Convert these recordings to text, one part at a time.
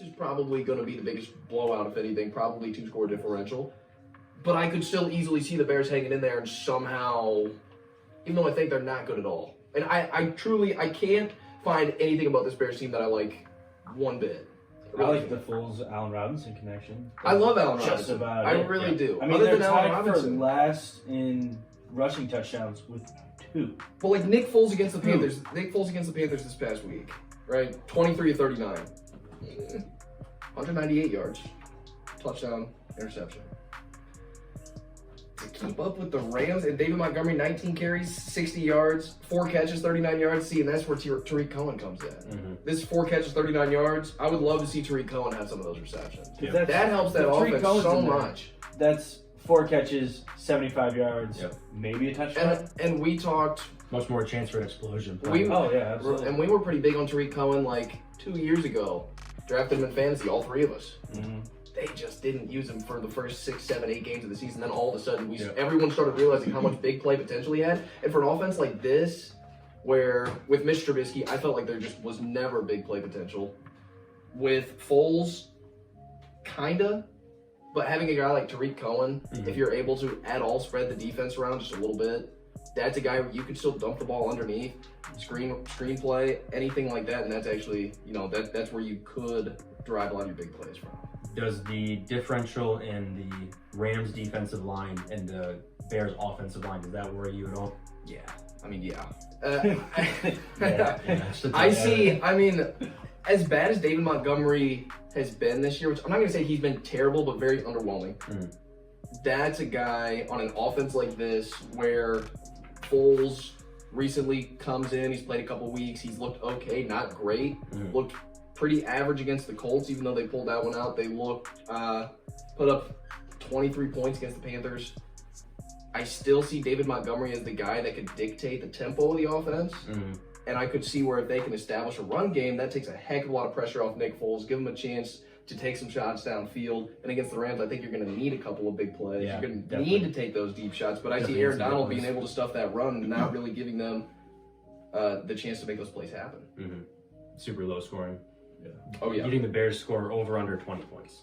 this is probably going to be the biggest blowout, if anything, probably 2-score differential. But I could still easily see the Bears hanging in there and somehow, even though I think they're not good at all. And I can't find anything about this Bears team that I like one bit. I like the Foles Allen Robinson connection. I love Allen Robinson. Just about I it. really do. I mean, Other they're than Allen tied for Robinson. last in rushing touchdowns with 2. Well, like Nick Foles against the Panthers. Nick Foles against the Panthers this past week, right? 23 of 39. 198 yards. Touchdown, interception. To keep up with the Rams and David Montgomery, 19 carries, 60 yards, 4 catches, 39 yards. See, and that's where Tariq Cohen comes in. Mm-hmm. This 4 catches, 39 yards. I would love to see Tariq Cohen have some of those receptions. Yeah. That helps that Tariq offense Cohen's so in there. much. That's 4 catches, 75 yards, maybe a touchdown. And we talked. Much more chance for an explosion. Oh, yeah, absolutely. And we were pretty big on Tariq Cohen like 2 years ago. Drafted him in fantasy, all 3 of us. Mm-hmm. They just didn't use him for the first 6, 7, 8 games of the season. Then all of a sudden, everyone started realizing how much big play potential he had. And for an offense like this, where with Mitch Trubisky, I felt like there just was never big play potential. With Foles, kinda, but having a guy like Tariq Cohen, if you're able to at all spread the defense around just a little bit, that's a guy where you could still dump the ball underneath, screenplay, anything like that, and that's actually, that's where you could derive a lot of your big plays from. Does the differential in the Rams defensive line and the Bears offensive line, does that worry you at all? Yeah. I mean, yeah. As bad as David Montgomery has been this year, which I'm not going to say he's been terrible, but very underwhelming. That's a guy on an offense like this where Foles recently comes in, he's played a couple weeks, he's looked okay, not great, looked pretty average against the Colts, even though they pulled that one out. They put up 23 points against the Panthers. I still see David Montgomery as the guy that could dictate the tempo of the offense. And I could see where if they can establish a run game, that takes a heck of a lot of pressure off Nick Foles, give him a chance to take some shots downfield. And against the Rams, I think you're going to need a couple of big plays. Yeah, you're going to definitely. need to take those deep shots. But I see Definitely Aaron some good Donald plays. being able to stuff that run and not really giving them the chance to make those plays happen. Super low scoring. Oh, yeah. Getting the Bears score over under 20 points.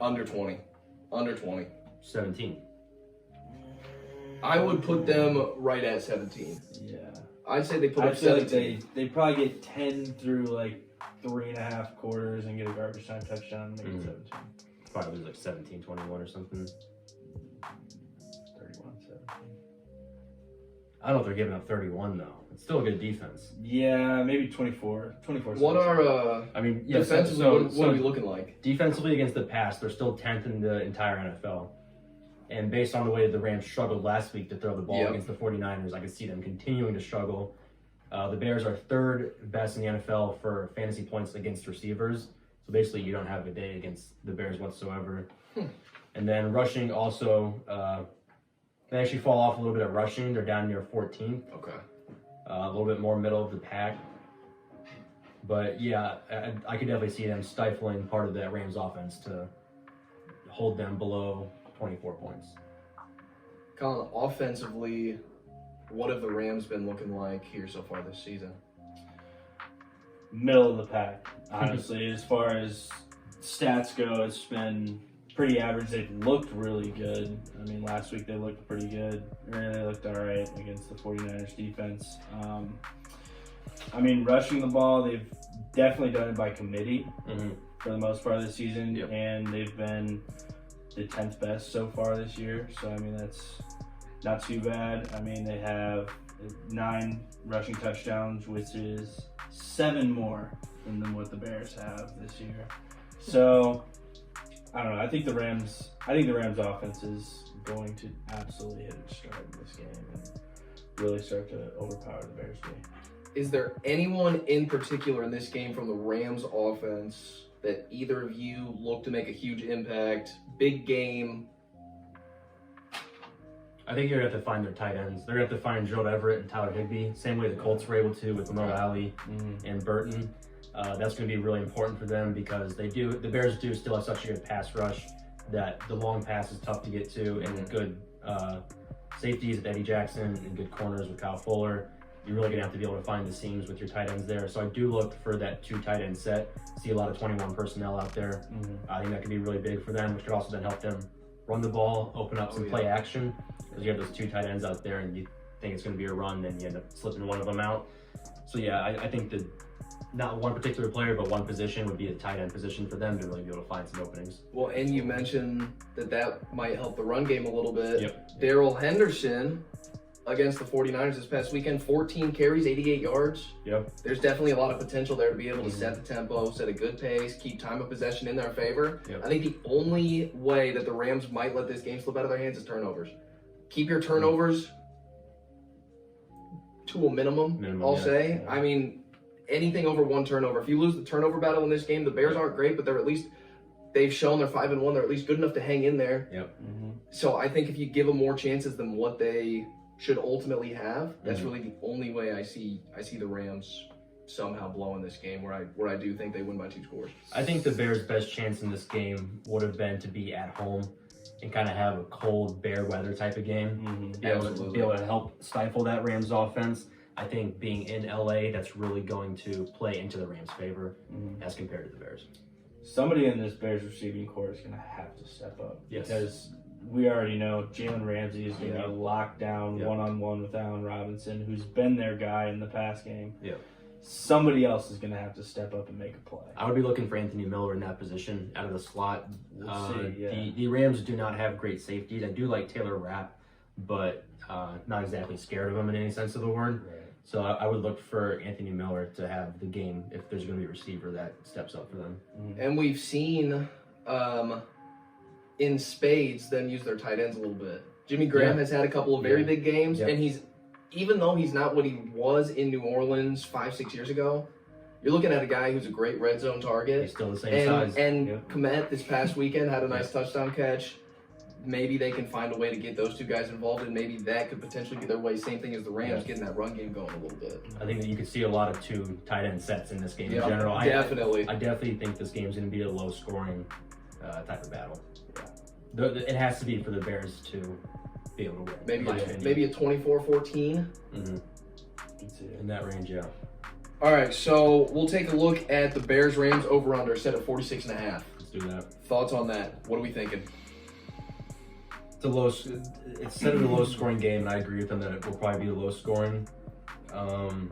Under 20. Under 20. 17. I would put them right at 17. Yeah. I'd say they put I up feel like 17. they probably get 10 through like 3.5 quarters and get a garbage time touchdown and make it 17. Probably lose like 17, 21 or something. 31, 17. I don't know if they're giving up 31 though. It's still a good defense. Yeah, maybe 24. 24. What are I mean, yeah, defensively? What are we looking like? Defensively against the pass, they're still 10th in the entire NFL. And based on the way the Rams struggled last week to throw the ball against the 49ers, I could see them continuing to struggle. The Bears are 3rd best in the NFL for fantasy points against receivers. So basically, you don't have a day against the Bears whatsoever. And then rushing also, they actually fall off a little bit at rushing. They're down near 14th. Okay. A little bit more middle of the pack. But yeah, I could definitely see them stifling part of that Rams offense to hold them below 24 points. Colin, offensively, what have the Rams been looking like here so far this season? Middle of the pack, honestly. As far as stats go, it's been pretty average. They've looked really good. I mean, last week they looked pretty good. They looked all right against the 49ers defense. I mean, rushing the ball, they've definitely done it by committee for the most part of the season, and they've been the 10th best so far this year. So, I mean, that's not too bad. I mean, they have 9 rushing touchdowns, which is 7 more than what the Bears have this year. So, I don't know. I think the Rams offense is going to absolutely hit its stride in this game and really start to overpower the Bears game. Is there anyone in particular in this game from the Rams offense that either of you look to make a huge impact? Big game. I think you're going to have to find their tight ends. They're going to have to find Gerald Everett and Tyler Higbee, same way the Colts were able to with Mo Alley and Burton. That's going to be really important for them because the Bears do still have such a good pass rush that the long pass is tough to get to, and good safeties with Eddie Jackson and good corners with Kyle Fuller. you're really gonna have to be able to find the seams with your tight ends there. So I do look for that 2 tight end set. See a lot of 21 personnel out there. I think that could be really big for them, which could also then help them run the ball, open up some play action. Because you have those 2 tight ends out there and you think it's gonna be a run, then you end up slipping one of them out. So yeah, I think that not one particular player, but one position would be a tight end position for them to really be able to find some openings. Well, and you mentioned that might help the run game a little bit. Yep. Darrell Henderson against the 49ers this past weekend, 14 carries, 88 yards. Yep. There's definitely a lot of potential there to be able to set the tempo, set a good pace, keep time of possession in their favor. Yep. I think the only way that the Rams might let this game slip out of their hands is turnovers. Keep your turnovers to a minimum, I'll say. I mean, anything over 1 turnover. If you lose the turnover battle in this game, the Bears aren't great, but they've shown they're 5-1. They're at least good enough to hang in there. Yep. So I think if you give them more chances than what they should ultimately have, that's really the only way I see the Rams somehow blowing this game, where I do think they win by 2 scores. I think the Bears' best chance in this game would have been to be at home and kind of have a cold bear weather type of game. Be able to help stifle that Rams offense. I think being in LA, that's really going to play into the Rams' favor as compared to the Bears. Somebody in this Bears receiving corps is going to have to step up. Yes. Because we already know Jalen Ramsey is going to be locked down one-on-one with Allen Robinson, who's been their guy in the pass game. Yeah. Somebody else is going to have to step up and make a play. I would be looking for Anthony Miller in that position out of the slot. We'll see, The Rams do not have great safeties. I do like Taylor Rapp, but not exactly scared of him in any sense of the word. Right. So I would look for Anthony Miller to have the game if there's going to be a receiver that steps up for them. And we've seen in spades them use their tight ends a little bit. Jimmy Graham has had a couple of very big games, and even though he's not what he was in New Orleans 5-6 years ago, you're looking at a guy who's a great red zone target. He's still the same size. And Kmet this past weekend had a nice touchdown catch. Maybe they can find a way to get those 2 guys involved, and maybe that could potentially get their way. Same thing as the Rams, getting that run game going a little bit. I think that you could see a lot of 2 tight end sets in this game in general. Definitely. I definitely think this game's going to be a low scoring type of battle. It has to be for the Bears to be able to win. Maybe a 24-14. In that range, yeah. All right, so we'll take a look at the Bears-Rams over-under set at 46.5. Let's do that. Thoughts on that? What are we thinking? It's set at a low scoring game, and I agree with them that it will probably be low scoring. I'm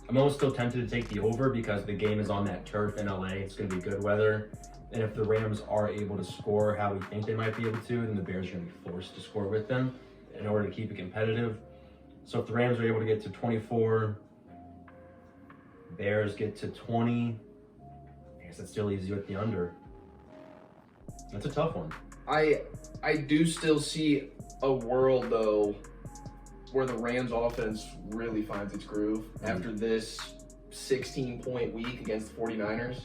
almost still tempted to take the over because the game is on that turf in LA. It's going to be good weather. And if the Rams are able to score how we think they might be able to, then the Bears are going to be forced to score with them in order to keep it competitive. So if the Rams are able to get to 24, Bears get to 20, I guess that still leaves you at the under. That's a tough one. I do still see a world, though, where the Rams offense really finds its groove after this 16-point week against the 49ers.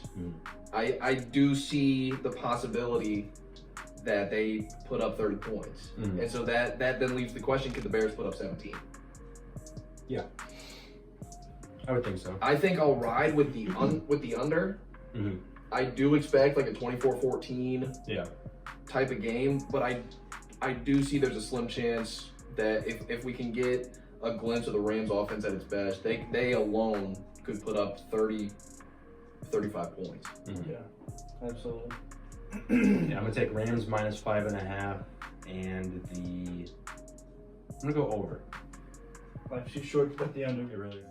I do see the possibility that they put up 30 points. And so that then leaves the question, could the Bears put up 17? Yeah. I would think so. I think I'll ride with the under. I do expect like a 24-14 type of game, but I do see there's a slim chance that if we can get a glimpse of the Rams offense at its best, they alone could put up 30, 35 points. Yeah, absolutely. I'm gonna take Rams minus 5.5, and I'm gonna go over. Life's too short to put the under. It really is.